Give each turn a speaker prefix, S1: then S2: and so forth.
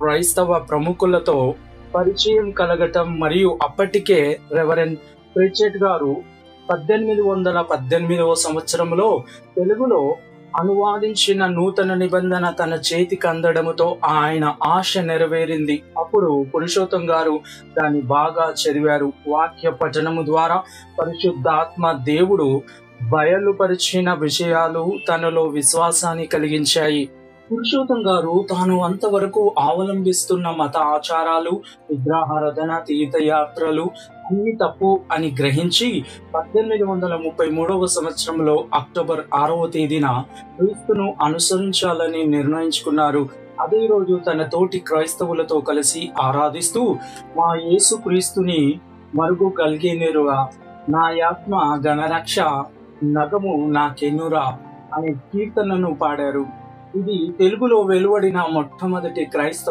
S1: క్రైస్తవ ప్రముఖులతో పరిచయం కలగటం మరియు అప్పటికే రెవరెండ్ ప్రిచర్డ్ గారు 1818వ సంవత్సరంలో తెలుగులో అనువాదించిన నూతన నిబంధన తన చేతికి అందడముతో ఆయన ఆశ నెరవేరింది. అప్పుడు పురుషోత్తం గారు దాన్ని బాగా చదివారు. వాక్య పఠనము ద్వారా పరిశుద్ధాత్మ దేవుడు బయలుపరిచిన విషయాలు తనలో విశ్వాసాన్ని కలిగించాయి. పురుషోత్తం గారు తాను అంతవరకు అవలంబిస్తున్న మత ఆచారాలు, విగ్రహారాధన, తీర్థయాత్రలు అన్ని తప్పు అని గ్రహించి 1833వ సంవత్సరంలో అక్టోబర్ 6వ తేదీన క్రీస్తును అనుసరించాలని నిర్ణయించుకున్నారు. అదే రోజు తన తోటి క్రైస్తవులతో కలిసి ఆరాధిస్తూ మా యేసు క్రీస్తుని మరుగు కలిగినరుగా నా ఆత్మ గణరక్ష నగము నాకెన్నురా అనే కీర్తనను పాడారు. ఇది తెలుగులో వెలువడిన మొట్టమొదటి క్రైస్తవ